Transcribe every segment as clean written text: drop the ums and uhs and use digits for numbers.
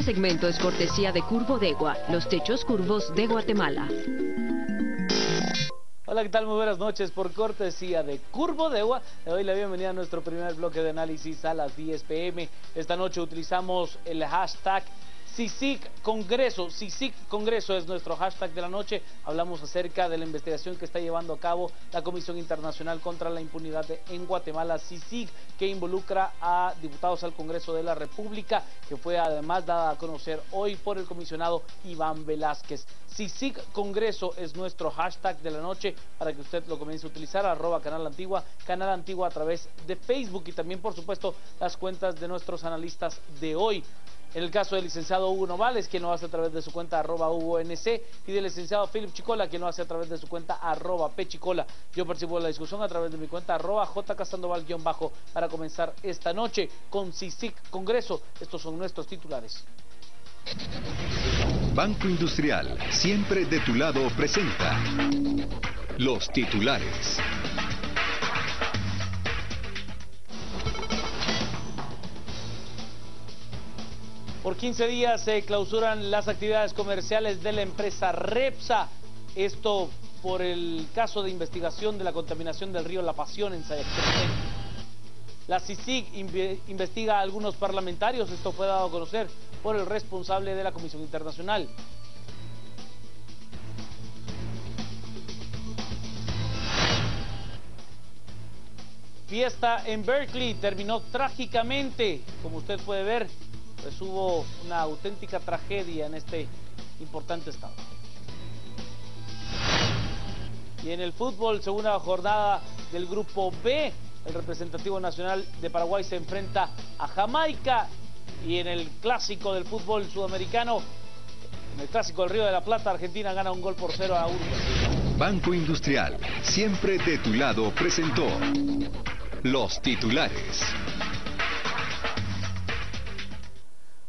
segmento es cortesía de Curvo Degua, los techos curvos de Guatemala. Hola, ¿qué tal? Muy buenas noches. Por cortesía de Curvo Degua, le doy la bienvenida a nuestro primer bloque de análisis a las 10 p.m. Esta noche utilizamos el hashtag CICIG Congreso. CICIG Congreso es nuestro hashtag de la noche. Hablamos acerca de la investigación que está llevando a cabo la Comisión Internacional contra la Impunidad en Guatemala, CICIG, que involucra a diputados al Congreso de la República, que fue además dada a conocer hoy por el comisionado Iván Velázquez. CICIG Congreso es nuestro hashtag de la noche para que usted lo comience a utilizar, @Canal Antigua a través de Facebook y también, por supuesto, las cuentas de nuestros analistas de hoy. En el caso del licenciado Hugo Novales, quien lo hace a través de su cuenta @HugoNC, y del licenciado Philip Chicola, quien lo hace a través de su cuenta @Pchicola. Yo percibo la discusión a través de mi cuenta @JCasandoval- para comenzar esta noche con CICIG Congreso. Estos son nuestros titulares. Banco Industrial, siempre de tu lado, presenta los titulares. Por 15 días se clausuran las actividades comerciales de la empresa Repsa. Esto por el caso de investigación de la contaminación del río La Pasión en Sayaxtepec. La CICIG investiga a algunos parlamentarios. Esto fue dado a conocer por el responsable de la Comisión Internacional. Fiesta en Berkeley terminó trágicamente. Como usted puede ver, pues hubo una auténtica tragedia en este importante estado. Y en el fútbol, segunda jornada del grupo B, el representativo nacional de Paraguay se enfrenta a Jamaica. Y en el clásico del fútbol sudamericano, en el clásico del Río de la Plata, Argentina gana 1-0 a Uruguay. Banco Industrial, siempre de tu lado, presentó los titulares.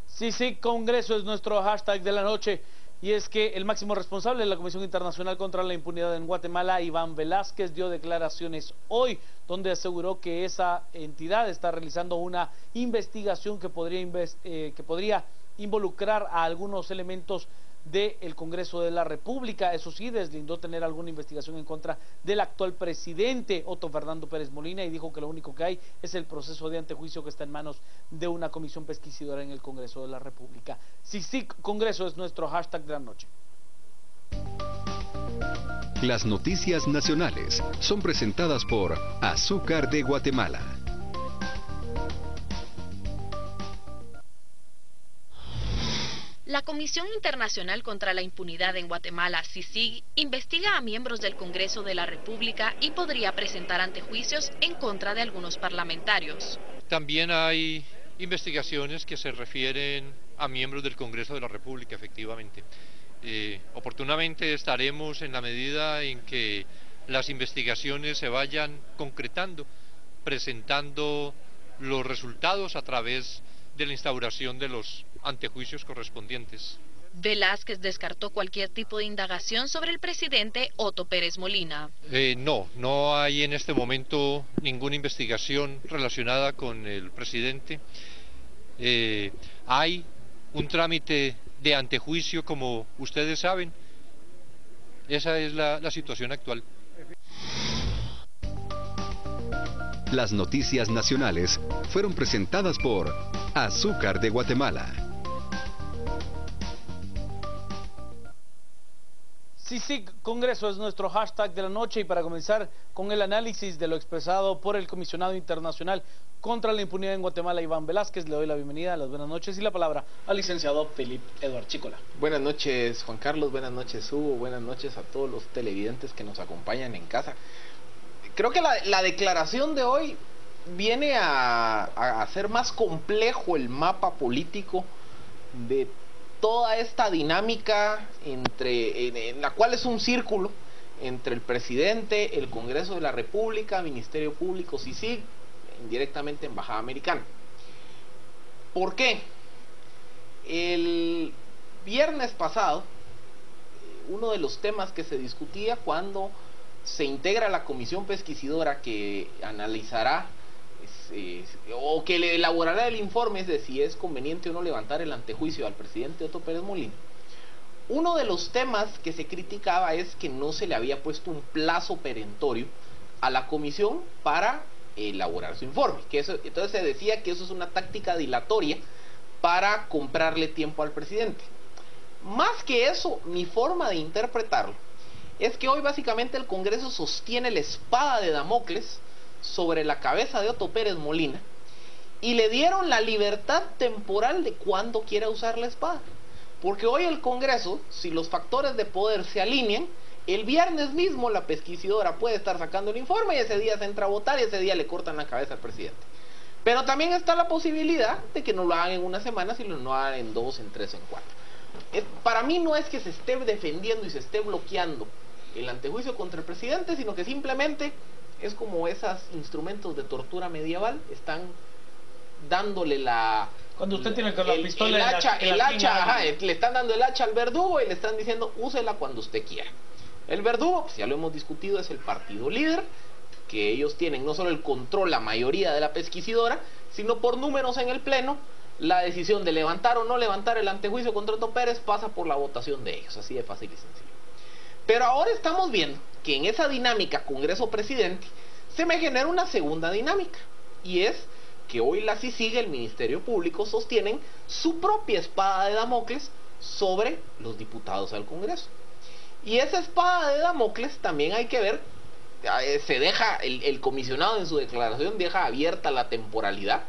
CICIG Congreso es nuestro hashtag de la noche, y es que el máximo responsable de la Comisión Internacional contra la Impunidad en Guatemala, Iván Velázquez, dio declaraciones hoy donde aseguró que esa entidad está realizando una investigación que podría involucrar a algunos elementos del Congreso de la República. Eso sí, deslindó tener alguna investigación en contra del actual presidente Otto Fernando Pérez Molina, y dijo que lo único que hay es el proceso de antejuicio que está en manos de una comisión pesquisidora en el Congreso de la República. CICIG Congreso es nuestro hashtag de la noche. Las noticias nacionales son presentadas por Azúcar de Guatemala. La Comisión Internacional contra la Impunidad en Guatemala, CICIG, investiga a miembros del Congreso de la República y podría presentar antejuicios en contra de algunos parlamentarios. También hay investigaciones que se refieren a miembros del Congreso de la República, efectivamente. Oportunamente estaremos, en la medida en que las investigaciones se vayan concretando, presentando los resultados a través de la instauración de los antejuicios correspondientes. Velázquez descartó cualquier tipo de indagación sobre el presidente Otto Pérez Molina. No hay en este momento ninguna investigación relacionada con el presidente. Hay un trámite de antejuicio, como ustedes saben. Esa es la situación actual. Las noticias nacionales fueron presentadas por Azúcar de Guatemala. CICIG Congreso es nuestro hashtag de la noche, y para comenzar con el análisis de lo expresado por el comisionado internacional contra la impunidad en Guatemala, Iván Velázquez, le doy la bienvenida, las buenas noches y la palabra al licenciado Philip Edward Chicola. Buenas noches, Juan Carlos, buenas noches, Hugo, buenas noches a todos los televidentes que nos acompañan en casa. Creo que la declaración de hoy viene a hacer más complejo el mapa político de toda esta dinámica en la cual es un círculo entre el presidente, el Congreso de la República, Ministerio Público, CICIG, indirectamente Embajada Americana. ¿Por qué? El viernes pasado, uno de los temas que se discutía cuando se integra la comisión pesquisidora que analizará o que le elaborará el informe de si es conveniente o no levantar el antejuicio al presidente Otto Pérez Molina. Uno de los temas que se criticaba es que no se le había puesto un plazo perentorio a la comisión para elaborar su informe, entonces se decía que eso es una táctica dilatoria para comprarle tiempo al presidente. Más que eso, mi forma de interpretarlo es que hoy básicamente el Congreso sostiene la espada de Damocles sobre la cabeza de Otto Pérez Molina y le dieron la libertad temporal de cuándo quiera usar la espada. Porque hoy el Congreso, si los factores de poder se alinean, el viernes mismo la pesquisidora puede estar sacando el informe y ese día se entra a votar y ese día le cortan la cabeza al presidente. Pero también está la posibilidad de que no lo hagan en una semana, sino no lo hagan en 2, en 3, en 4. Para mí no es que se esté defendiendo y se esté bloqueando el antejuicio contra el presidente, sino que simplemente es como esos instrumentos de tortura medieval, están dándole cuando usted tiene con la pistola el hacha, le están dando el hacha al verdugo y le están diciendo úsela cuando usted quiera. El verdugo, pues ya lo hemos discutido, es el partido líder, que ellos tienen no solo el control, la mayoría de la pesquisidora, sino por números en el pleno, la decisión de levantar o no levantar el antejuicio contra Otto Pérez pasa por la votación de ellos, así de fácil y sencillo. Pero ahora estamos viendo que en esa dinámica Congreso-Presidente se me genera una segunda dinámica, y es que hoy la CICIG, el Ministerio Público, sostienen su propia espada de Damocles sobre los diputados al Congreso. Y esa espada de Damocles también hay que ver, se deja, el comisionado en su declaración deja abierta la temporalidad,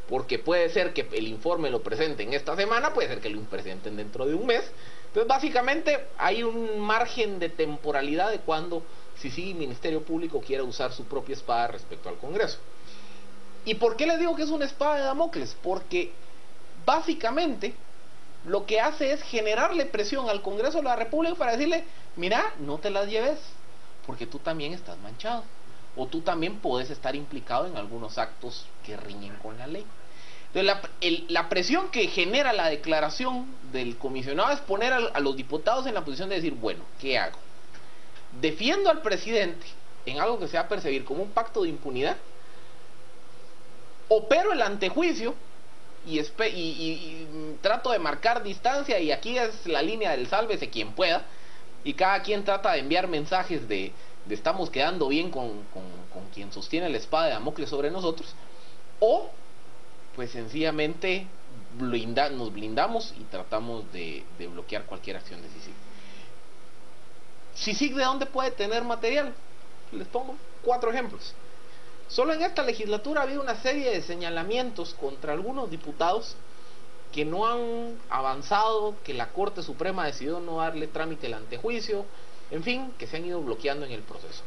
porque puede ser que el informe lo presenten esta semana, puede ser que lo presenten dentro de un mes. Entonces básicamente hay un margen de temporalidad de cuando CICIG y Ministerio Público quiera usar su propia espada respecto al Congreso. ¿Y por qué les digo que es una espada de Damocles? Porque básicamente lo que hace es generarle presión al Congreso de la República para decirle, mira, no te las lleves, porque tú también estás manchado, o tú también puedes estar implicado en algunos actos que riñen con la ley. Entonces la presión que genera la declaración del comisionado es poner a los diputados en la posición de decir, bueno, ¿qué hago? ¿Defiendo al presidente en algo que se va a percibir como un pacto de impunidad? ¿Opero el antejuicio y trato de marcar distancia, y aquí es la línea del sálvese quien pueda, y cada quien trata de enviar mensajes de estamos quedando bien con quien sostiene la espada de Damocles sobre nosotros? O pues sencillamente nos blindamos y tratamos de bloquear cualquier acción de CICIG. ¿CICIG de dónde puede tener material? Les pongo 4 ejemplos. Solo en esta legislatura ha habido una serie de señalamientos contra algunos diputados que no han avanzado, que la Corte Suprema decidió no darle trámite al antejuicio, en fin, que se han ido bloqueando en el proceso.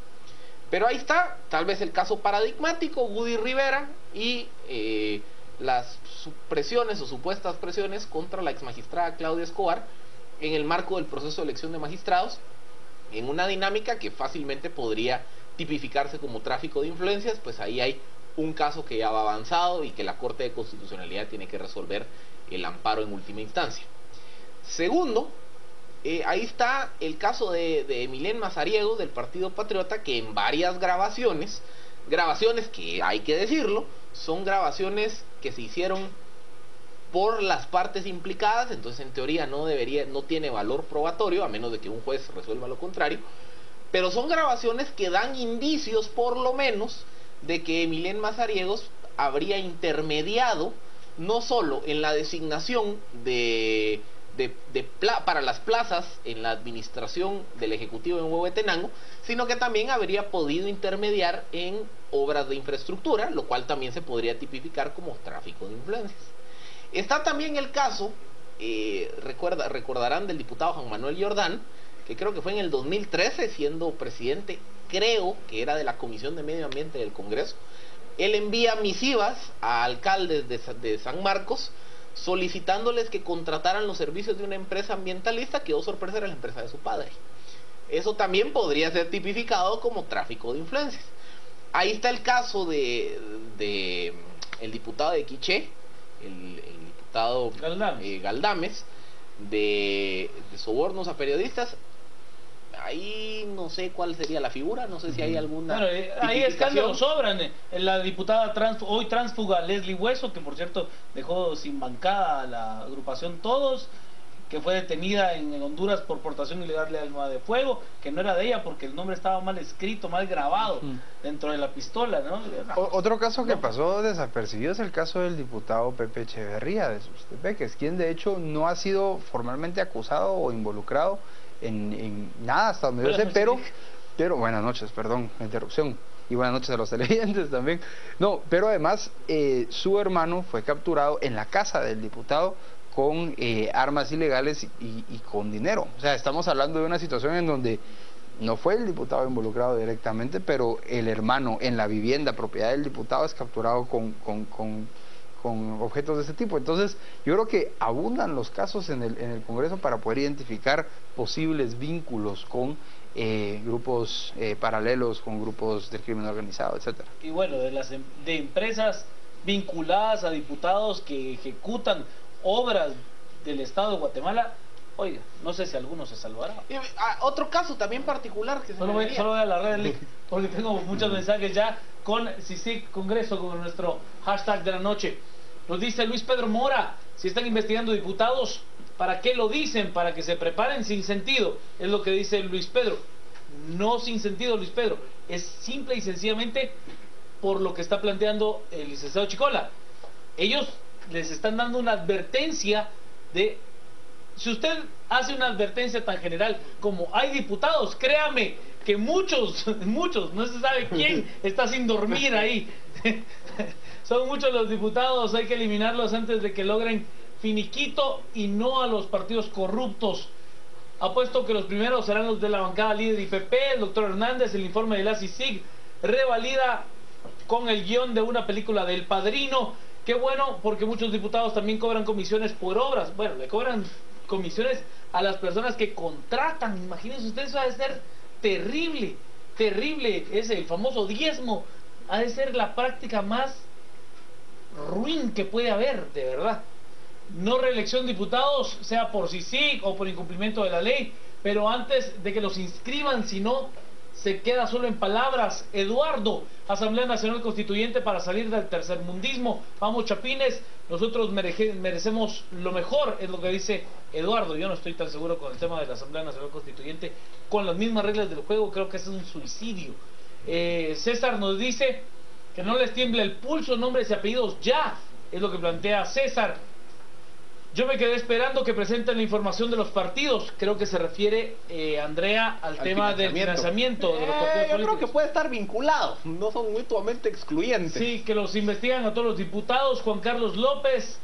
Pero ahí está, tal vez el caso paradigmático, Woody Rivera y las presiones o supuestas presiones contra la exmagistrada Claudia Escobar en el marco del proceso de elección de magistrados, en una dinámica que fácilmente podría tipificarse como tráfico de influencias. Pues ahí hay un caso que ya va avanzado y que la Corte de Constitucionalidad tiene que resolver el amparo en última instancia. Segundo, ahí está el caso de Emilén Mazariegos del Partido Patriota, que en varias grabaciones que hay que decirlo, son grabaciones que se hicieron por las partes implicadas, entonces en teoría no tiene valor probatorio, a menos de que un juez resuelva lo contrario, pero son grabaciones que dan indicios por lo menos de que Emilén Mazariegos habría intermediado no solo en la designación para las plazas en la administración del Ejecutivo en Huehuetenango, sino que también habría podido intermediar en obras de infraestructura, lo cual también se podría tipificar como tráfico de influencias. Está también el caso, recordarán, del diputado Juan Manuel Jordán, que creo que fue en el 2013, siendo presidente, creo que era de la Comisión de Medio Ambiente del Congreso. Él envía misivas a alcaldes de San Marcos solicitándoles que contrataran los servicios de una empresa ambientalista que, oh sorpresa, era la empresa de su padre. Eso también podría ser tipificado como tráfico de influencias. Ahí está el caso de el diputado de Quiché, el diputado Galdames, de sobornos a periodistas. Ahí no sé cuál sería la figura, no sé si hay alguna... Bueno, ahí tipificación. escándalos sobran. La diputada hoy tránsfuga Leslie Hueso, que por cierto dejó sin bancada a la agrupación Todos, que fue detenida en Honduras por portación ilegal de arma de fuego, que no era de ella porque el nombre estaba mal escrito, mal grabado dentro de la pistola, ¿no? Otro caso que pasó desapercibido es el caso del diputado Pepe Echeverría de Sustepeques, quien de hecho no ha sido formalmente acusado o involucrado en nada hasta donde yo sé, pero buenas noches, perdón la interrupción, y buenas noches a los televidentes también. No, pero además su hermano fue capturado en la casa del diputado con armas ilegales y con dinero. O sea, estamos hablando de una situación en donde no fue el diputado involucrado directamente, pero el hermano en la vivienda propiedad del diputado es capturado con objetos de ese tipo. Entonces, yo creo que abundan los casos en el Congreso para poder identificar posibles vínculos con grupos paralelos, con grupos del crimen organizado, etcétera. Y bueno, de empresas vinculadas a diputados que ejecutan obras del Estado de Guatemala, oiga, no sé si alguno se salvará. Otro caso también particular que Solo voy a la red link, porque tengo muchos mensajes ya con CICIG Congreso, con nuestro hashtag de la noche. Nos dice Luis Pedro Mora, si están investigando diputados, ¿para qué lo dicen? Para que se preparen sin sentido, es lo que dice Luis Pedro. No sin sentido, Luis Pedro, es simple y sencillamente por lo que está planteando el licenciado Chicola. Ellos les están dando una advertencia de... Si usted hace una advertencia tan general como hay diputados, créame que muchos, no se sabe quién está sin dormir ahí. Son muchos los diputados, hay que eliminarlos antes de que logren finiquito y no a los partidos corruptos. Apuesto que los primeros serán los de la bancada líder IPP, el doctor Hernández, el informe de la CICIG, revalida con el guión de una película del Padrino. Qué bueno, porque muchos diputados también cobran comisiones por obras. Bueno, le cobran comisiones a las personas que contratan. Imagínense ustedes, eso ha de ser terrible, terrible. Ese, el famoso diezmo, ha de ser la práctica más ruin que puede haber, de verdad. No reelección de diputados, sea por CICIG o por incumplimiento de la ley, pero antes de que los inscriban, si no, se queda solo en palabras. Eduardo, Asamblea Nacional Constituyente para salir del tercermundismo. Vamos, chapines, nosotros merecemos lo mejor, es lo que dice Eduardo. Yo no estoy tan seguro con el tema de la Asamblea Nacional Constituyente. Con las mismas reglas del juego, creo que es un suicidio. César nos dice que no les tiemble el pulso, nombres y apellidos ya, es lo que plantea César. Yo me quedé esperando que presenten la información de los partidos. Creo que se refiere, Andrea, al tema del financiamiento de los partidos políticos. Yo creo que puede estar vinculado, no son mutuamente excluyentes. Sí, que los investigan a todos los diputados. Juan Carlos López,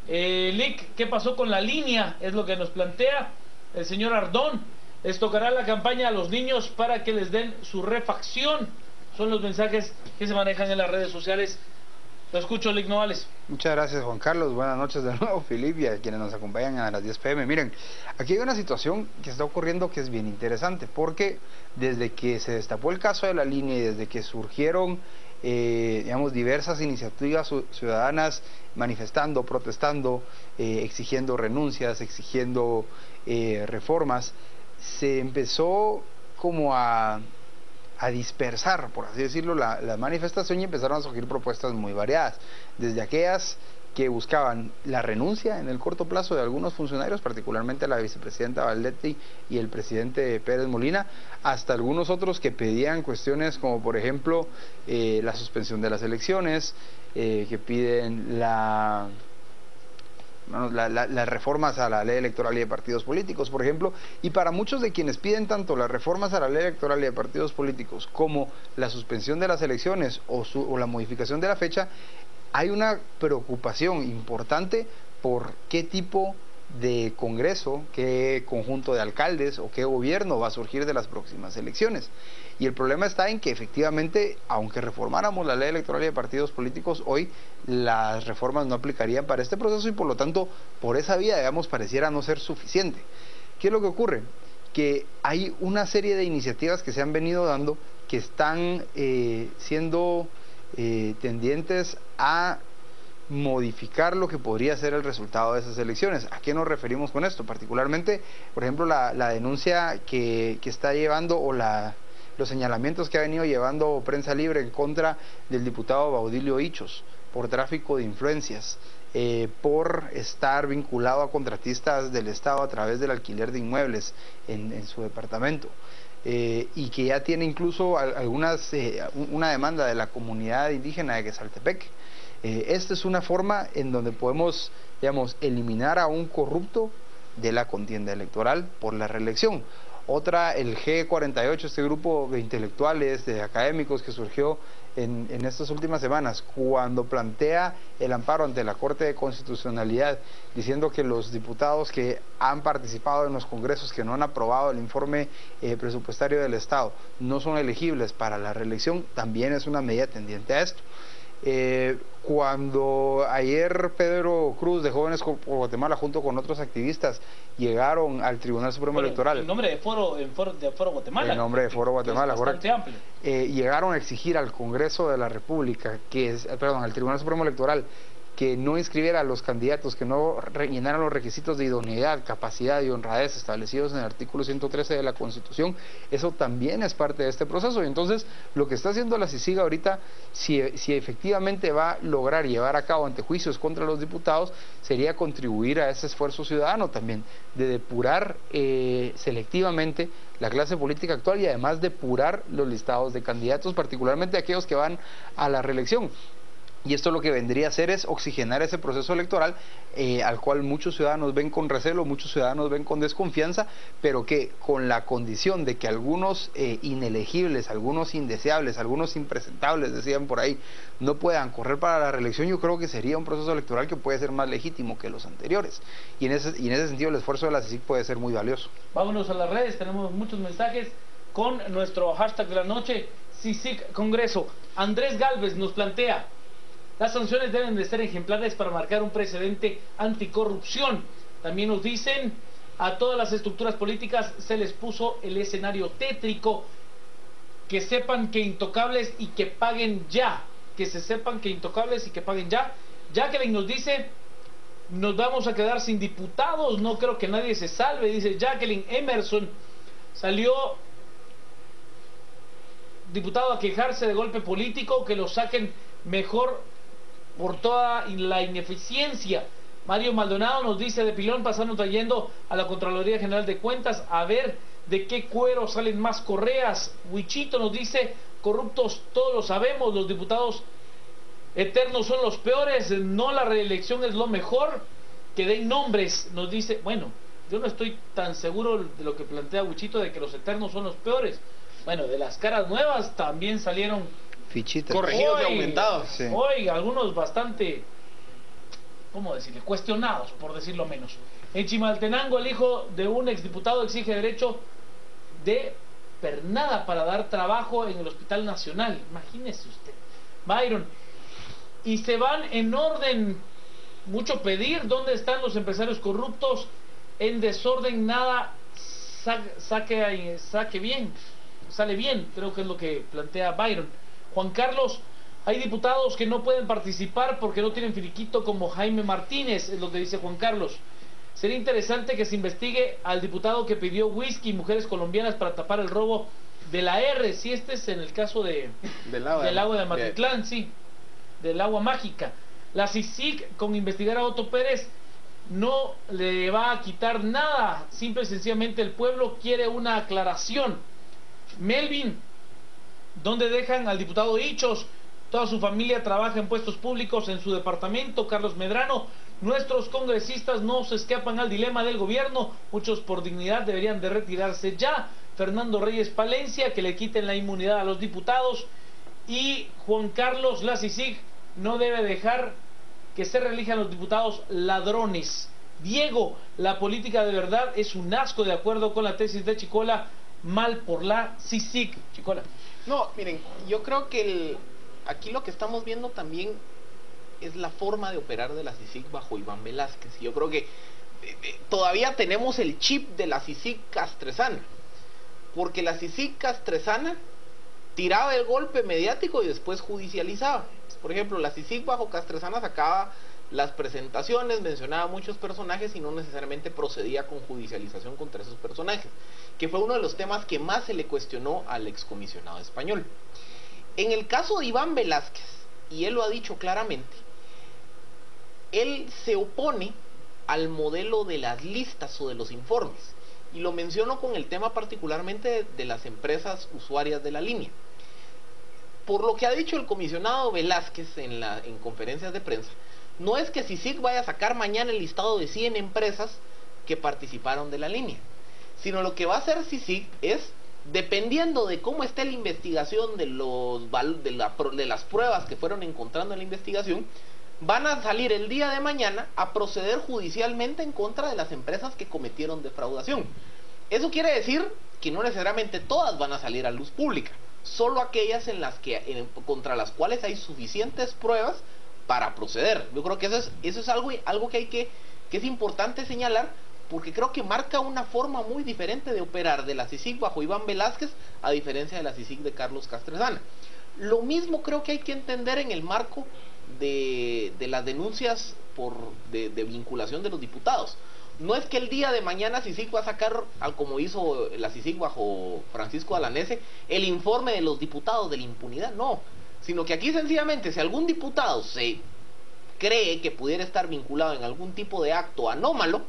Lick, ¿qué pasó con la línea? Es lo que nos plantea el señor Ardón. Les tocará la campaña a los niños para que les den su refacción. Son los mensajes que se manejan en las redes sociales. Lo escucho, Lick Novales. Muchas gracias, Juan Carlos. Buenas noches de nuevo, Filip, y a quienes nos acompañan a las 10 p.m. Miren, aquí hay una situación que está ocurriendo que es bien interesante, porque desde que se destapó el caso de la línea y desde que surgieron, digamos, diversas iniciativas ciudadanas manifestando, protestando, exigiendo renuncias, exigiendo reformas, se empezó como a dispersar, por así decirlo, la manifestación, y empezaron a surgir propuestas muy variadas, desde aquellas que buscaban la renuncia en el corto plazo de algunos funcionarios, particularmente la vicepresidenta Valdetti y el presidente Pérez Molina, hasta algunos otros que pedían cuestiones como, por ejemplo, la suspensión de las elecciones, que piden las reformas a la ley electoral y de partidos políticos, por ejemplo. Y para muchos de quienes piden tanto las reformas a la ley electoral y de partidos políticos como la suspensión de las elecciones o la modificación de la fecha, hay una preocupación importante por qué tipo de congreso, qué conjunto de alcaldes o qué gobierno va a surgir de las próximas elecciones. Y el problema está en que efectivamente, aunque reformáramos la ley electoral y de partidos políticos, hoy las reformas no aplicarían para este proceso y por lo tanto, por esa vía, digamos, pareciera no ser suficiente. ¿Qué es lo que ocurre? Que hay una serie de iniciativas que se han venido dando que están siendo tendientes a modificar lo que podría ser el resultado de esas elecciones. ¿A qué nos referimos con esto? Particularmente, por ejemplo, la denuncia que está llevando o los señalamientos que ha venido llevando Prensa Libre en contra del diputado Baudilio Hichos por tráfico de influencias, por estar vinculado a contratistas del Estado a través del alquiler de inmuebles en su departamento. Y que ya tiene incluso una demanda de la comunidad indígena de Quesaltepec. Esta es una forma en donde podemos, digamos, eliminar a un corrupto de la contienda electoral por la reelección. Otra, el G48, este grupo de intelectuales, de académicos que surgió en estas últimas semanas, cuando plantea el amparo ante la Corte de Constitucionalidad, diciendo que los diputados que han participado en los congresos, que no han aprobado el informe presupuestario del Estado, no son elegibles para la reelección, también es una medida tendiente a esto. Cuando ayer Pedro Cruz de Jóvenes por Guatemala junto con otros activistas llegaron al Tribunal Supremo Electoral, en nombre de Foro Guatemala, en nombre de Foro Guatemala, es bastante amplio, llegaron a exigir al Congreso de la República, al Tribunal Supremo Electoral, que no inscribiera a los candidatos, que no rellenaran los requisitos de idoneidad, capacidad y honradez establecidos en el artículo 113 de la Constitución. Eso también es parte de este proceso. Y entonces, lo que está haciendo la CICIG ahorita, si efectivamente va a lograr llevar a cabo antejuicios contra los diputados, sería contribuir a ese esfuerzo ciudadano también, de depurar selectivamente la clase política actual y además depurar los listados de candidatos, particularmente aquellos que van a la reelección. Y esto lo que vendría a hacer es oxigenar ese proceso electoral al cual muchos ciudadanos ven con recelo, muchos ciudadanos ven con desconfianza, pero que con la condición de que algunos inelegibles, algunos indeseables, algunos impresentables, decían por ahí, no puedan correr para la reelección, yo creo que sería un proceso electoral que puede ser más legítimo que los anteriores. Y en ese sentido el esfuerzo de la CICIG puede ser muy valioso. Vámonos a las redes, tenemos muchos mensajes con nuestro hashtag de la noche, CICIG Congreso. Andrés Galvez nos plantea: las sanciones deben de ser ejemplares para marcar un precedente anticorrupción. También nos dicen: a todas las estructuras políticas se les puso el escenario tétrico, que sepan que intocables y que paguen ya. Que se sepan que intocables y que paguen ya. Jacqueline nos dice: nos vamos a quedar sin diputados, no creo que nadie se salve. Dice Jacqueline. Emerson salió diputado a quejarse de golpe político, que lo saquen mejor por toda la ineficiencia. Mario Maldonado nos dice: de pilón pasando trayendo a la Contraloría General de Cuentas a ver de qué cuero salen más correas. Huichito nos dice: corruptos todos lo sabemos, los diputados eternos son los peores, no la reelección es lo mejor, que den nombres. Nos dice, bueno, yo no estoy tan seguro de lo que plantea Huichito de que los eternos son los peores. Bueno, de las caras nuevas también salieron fichitas corregidos y aumentados. Sí. Hoy algunos bastante, ¿cómo decirle?, cuestionados, por decirlo menos. En Chimaltenango, el hijo de un exdiputado exige derecho de pernada para dar trabajo en el Hospital Nacional. Imagínese usted. Byron. Y se van en orden, mucho pedir, ¿dónde están los empresarios corruptos? En desorden nada saque bien, sale bien, creo que es lo que plantea Byron. Juan Carlos: hay diputados que no pueden participar porque no tienen finiquito, como Jaime Martínez, es lo que dice Juan Carlos. Sería interesante que se investigue al diputado que pidió whisky y mujeres colombianas para tapar el robo de la R, si este es en el caso del agua de Matitlán, sí, del agua mágica. La CICIG, con investigar a Otto Pérez, no le va a quitar nada, simple y sencillamente el pueblo quiere una aclaración. Melvin: ¿dónde dejan al diputado Hichos? Toda su familia trabaja en puestos públicos en su departamento. Carlos Medrano: nuestros congresistas no se escapan al dilema del gobierno, muchos por dignidad deberían de retirarse ya. Fernando Reyes Palencia: que le quiten la inmunidad a los diputados. Y Juan Carlos: la CICIG no debe dejar que se reelijan los diputados ladrones. Diego: la política de verdad es un asco, de acuerdo con la tesis de Chicola. Mal por la CICIG. Chicola. No, miren, yo creo que aquí lo que estamos viendo también es la forma de operar de la CICIG bajo Iván Velázquez. Yo creo que todavía tenemos el chip de la CICIG castresana, porque la CICIG castresana tiraba el golpe mediático y después judicializaba. Por ejemplo, la CICIG bajo Castresana sacaba las presentaciones, mencionaba muchos personajes y no necesariamente procedía con judicialización contra esos personajes, que fue uno de los temas que más se le cuestionó al excomisionado español. En el caso de Iván Velázquez, y él lo ha dicho claramente, él se opone al modelo de las listas o de los informes, y lo menciono con el tema particularmente de las empresas usuarias de la línea. Por lo que ha dicho el comisionado Velázquez en conferencias de prensa, no es que CICIG vaya a sacar mañana el listado de 100 empresas que participaron de la línea, sino lo que va a hacer CICIG es, dependiendo de cómo esté la investigación de las pruebas que fueron encontrando en la investigación, van a salir el día de mañana a proceder judicialmente en contra de las empresas que cometieron defraudación. Eso quiere decir que no necesariamente todas van a salir a luz pública, solo aquellas contra las cuales hay suficientes pruebas para proceder. Yo creo que eso es algo que es importante señalar, porque creo que marca una forma muy diferente de operar de la CICIG bajo Iván Velázquez a diferencia de la CICIG de Carlos Castresana. Lo mismo creo que hay que entender en el marco de las denuncias de vinculación de los diputados. No es que el día de mañana CICIG va a sacar, como hizo la CICIG bajo Francisco Alanese, el informe de los diputados de la impunidad, no, sino que aquí sencillamente si algún diputado se cree que pudiera estar vinculado en algún tipo de acto anómalo,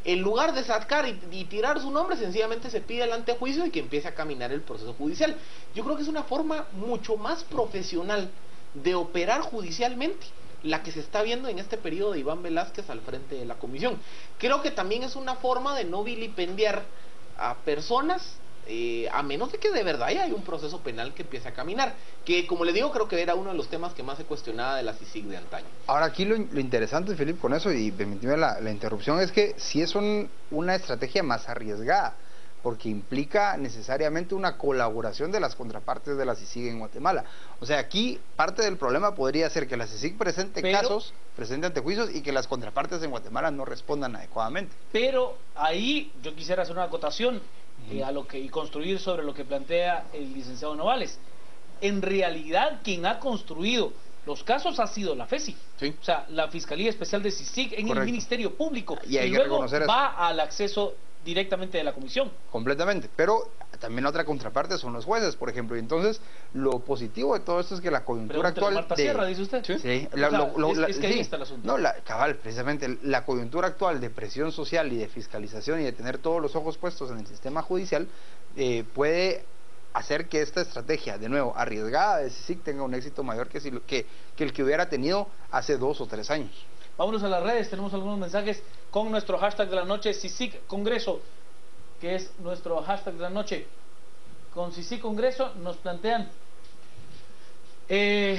en lugar de sacar y tirar su nombre, sencillamente se pide el antejuicio y que empiece a caminar el proceso judicial. Yo creo que es una forma mucho más profesional de operar judicialmente la que se está viendo en este periodo de Iván Velázquez al frente de la comisión. Creo que también es una forma de no vilipendiar a personas, a menos de que de verdad ya hay un proceso penal que empiece a caminar, que como le digo, creo que era uno de los temas que más se cuestionaba de la CICIG de antaño. Ahora aquí lo interesante, Felipe, con eso, y permíteme la interrupción, es que sí es una estrategia más arriesgada, porque implica necesariamente una colaboración de las contrapartes de la CICIG en Guatemala. O sea, aquí parte del problema podría ser que la CICIG presente casos, presente antejuicios, y que las contrapartes en Guatemala no respondan adecuadamente. Pero ahí yo quisiera hacer una acotación y construir sobre lo que plantea el licenciado Novales. En realidad, quien ha construido los casos ha sido la FESI, sí. O sea, la Fiscalía Especial de CICIG en Correcto. el Ministerio Público, Y hay que luego reconocer eso. va al acceso directamente de la comisión. Completamente, pero también la otra contraparte son los jueces, por ejemplo, y entonces lo positivo de todo esto es que la coyuntura Pregúntele a actual Marta Sierra, dice usted. Sí, Es que ahí está el asunto. No, cabal, precisamente la coyuntura actual de presión social y de fiscalización y de tener todos los ojos puestos en el sistema judicial puede hacer que esta estrategia, de nuevo, arriesgada de CICIG tenga un éxito mayor que el que hubiera tenido hace 2 o 3 años. Vámonos a las redes, tenemos algunos mensajes con nuestro hashtag de la noche, CICIG Congreso, que es nuestro hashtag de la noche. Con CICIG Congreso nos plantean, de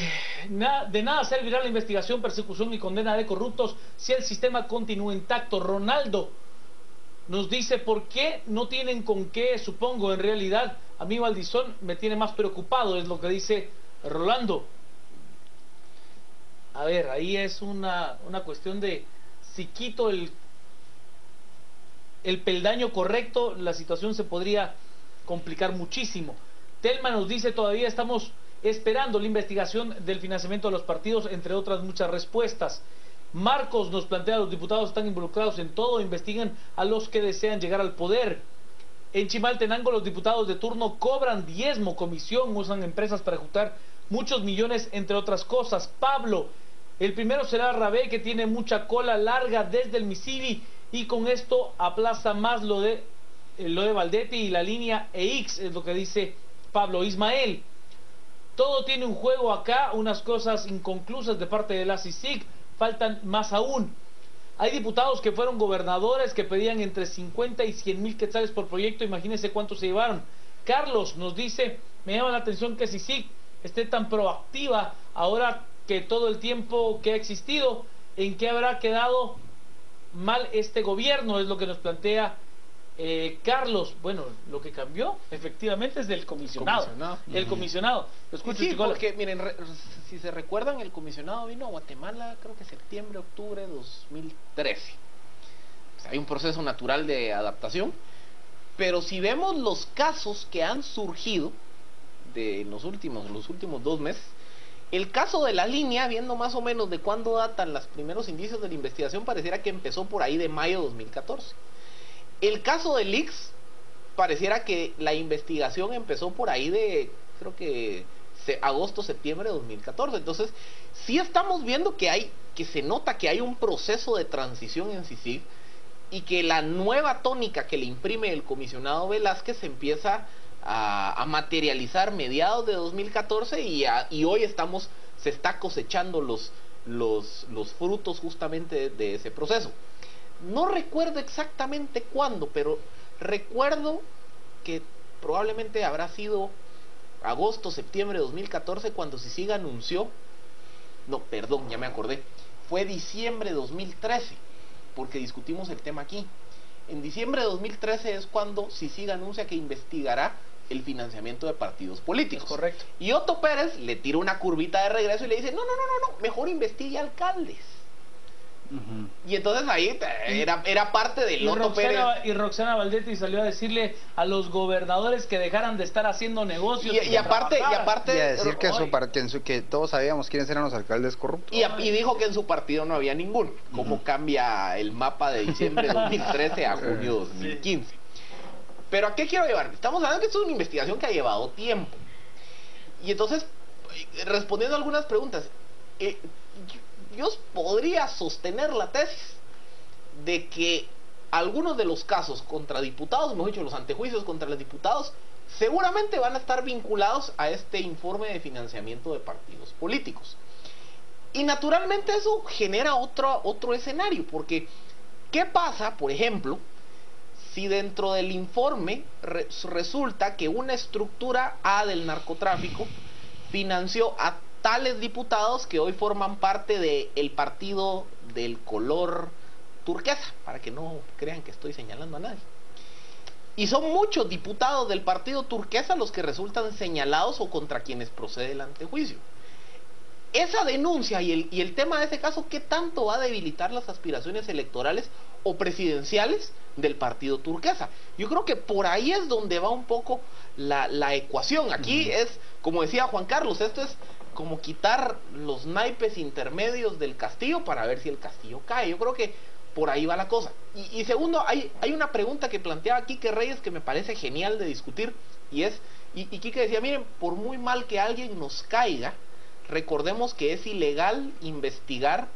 nada servirá la investigación, persecución y condena de corruptos si el sistema continúa intacto. Ronaldo nos dice, ¿por qué no tienen con qué? Supongo, en realidad, a mí Valdizón me tiene más preocupado, es lo que dice Rolando. A ver, ahí es una cuestión de si quito el peldaño correcto, la situación se podría complicar muchísimo. Telma nos dice, todavía estamos esperando la investigación del financiamiento de los partidos, entre otras muchas respuestas. Marcos nos plantea, los diputados están involucrados en todo, investiguen a los que desean llegar al poder. En Chimaltenango los diputados de turno cobran diezmo, comisión, usan empresas para ejecutar muchos millones, entre otras cosas. Pablo, el primero será Rabé, que tiene mucha cola larga desde el Misili, y con esto aplaza más lo de Valdetti y la línea EX, es lo que dice Pablo. Ismael, todo tiene un juego acá, unas cosas inconclusas de parte de la CICIG, faltan más aún. Hay diputados que fueron gobernadores que pedían entre 50 y 100 mil quetzales por proyecto, imagínense cuántos se llevaron. Carlos nos dice, me llama la atención que CICIG esté tan proactiva ahora que todo el tiempo que ha existido, ¿en qué habrá quedado mal este gobierno? Es lo que nos plantea Carlos. Bueno, lo que cambió efectivamente es del comisionado. El comisionado. Lo escucho, sí, Chicola. porque miren, si se recuerdan, el comisionado vino a Guatemala creo que septiembre, octubre de 2013. O sea, hay un proceso natural de adaptación, pero si vemos los casos que han surgido de los últimos 2 meses. El caso de la línea, viendo más o menos de cuándo datan los primeros indicios de la investigación, pareciera que empezó por ahí de mayo de 2014. El caso de Leaks, pareciera que la investigación empezó por ahí de, creo que agosto, septiembre de 2014. Entonces, sí estamos viendo que se nota que hay un proceso de transición en CICIG y que la nueva tónica que le imprime el comisionado Velázquez empieza a materializar mediados de 2014 y hoy se está cosechando los frutos justamente de ese proceso. No recuerdo exactamente cuándo, pero recuerdo que probablemente habrá sido agosto, septiembre de 2014 cuando CICIG anunció, no, perdón, ya me acordé, fue diciembre de 2013, porque discutimos el tema aquí. En diciembre de 2013 es cuando CICIG anuncia que investigará el financiamiento de partidos políticos. Es correcto. Y Otto Pérez le tira una curvita de regreso y le dice, no, mejor investigue alcaldes. Y entonces ahí era parte del Otto Pérez. Y Roxana Valdetti salió a decirle a los gobernadores que dejaran de estar haciendo negocios. Y aparte Y a decir que todos sabíamos quiénes eran los alcaldes corruptos. Y dijo que en su partido no había ninguno. Cómo cambia el mapa de diciembre de 2013 a junio de 2015. Pero ¿a qué quiero llevar? Estamos hablando que esto es una investigación que ha llevado tiempo. Y entonces, respondiendo a algunas preguntas, yo podría sostener la tesis de que algunos de los casos contra diputados, mejor dicho, los antejuicios contra los diputados, seguramente van a estar vinculados a este informe de financiamiento de partidos políticos. Y naturalmente eso genera otro escenario, porque ¿qué pasa, por ejemplo, si dentro del informe resulta que una estructura A del narcotráfico financió a tales diputados que hoy forman parte del partido del color turquesa, para que no crean que estoy señalando a nadie? Y son muchos diputados del partido turquesa los que resultan señalados o contra quienes procede el antejuicio. Esa denuncia y el tema de ese caso, ¿qué tanto va a debilitar las aspiraciones electorales o presidenciales del partido turquesa? Yo creo que por ahí es donde va un poco la ecuación. Aquí es, como decía Juan Carlos, esto es como quitar los naipes intermedios del castillo para ver si el castillo cae. Yo creo que por ahí va la cosa. Y segundo, hay una pregunta que planteaba Quique Reyes que me parece genial de discutir, y Quique decía, miren, por muy mal que alguien nos caiga, recordemos que es ilegal investigar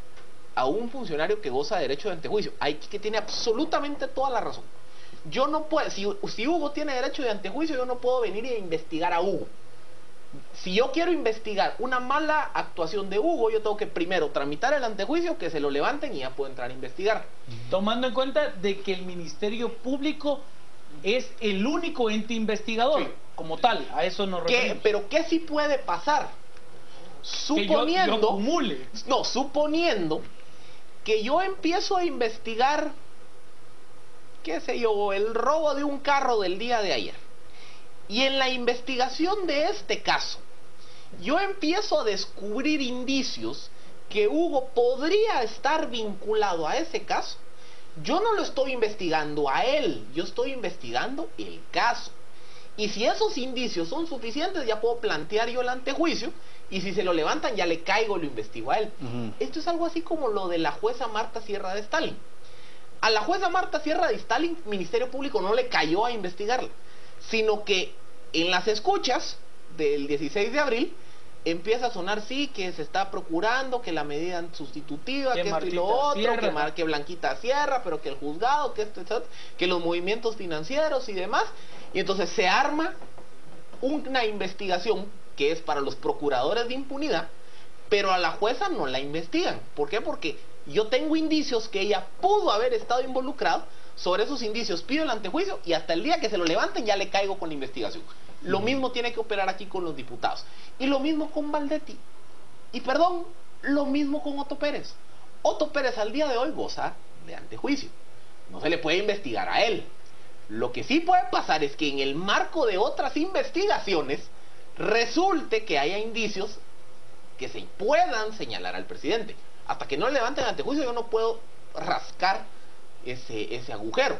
a un funcionario que goza de derecho de antejuicio. Ahí Quique tiene absolutamente toda la razón. Yo no puedo, si Hugo tiene derecho de antejuicio, yo no puedo venir a investigar a Hugo. Si yo quiero investigar una mala actuación de Hugo, yo tengo que primero tramitar el antejuicio, que se lo levanten y ya puedo entrar a investigar. Tomando en cuenta de que el Ministerio Público es el único ente investigador, sí, como tal, a eso nos referimos. Pero ¿qué sí puede pasar? Suponiendo que yo empiezo a investigar, qué sé yo, el robo de un carro del día de ayer. Y en la investigación de este caso, yo empiezo a descubrir indicios que Hugo podría estar vinculado a ese caso. Yo no lo estoy investigando a él, yo estoy investigando el caso. Y si esos indicios son suficientes, ya puedo plantear yo el antejuicio, y si se lo levantan, ya le caigo y lo investigo a él. Esto es algo así como lo de la jueza Marta Sierra de Stalin. A la jueza Marta Sierra de Stalin, Ministerio Público no le cayó a investigarla, sino que en las escuchas del 16 de abril empieza a sonar, sí, que se está procurando, que la medida sustitutiva, que esto y lo otro, que Blanquita Sierra, pero que el juzgado, que esto, que los movimientos financieros y demás. Y entonces se arma una investigación que es para los procuradores de impunidad, pero a la jueza no la investigan. ¿Por qué? Porque yo tengo indicios que ella pudo haber estado involucrada. Sobre esos indicios pido el antejuicio y hasta el día que se lo levanten ya le caigo con la investigación. Lo mismo tiene que operar aquí con los diputados. Y lo mismo con Valdetti. Y perdón, lo mismo con Otto Pérez. Otto Pérez al día de hoy goza de antejuicio. No se le puede investigar a él. Lo que sí puede pasar es que en el marco de otras investigaciones resulte que haya indicios que se puedan señalar al presidente. Hasta que no le levanten antejuicio yo no puedo rascar ese agujero.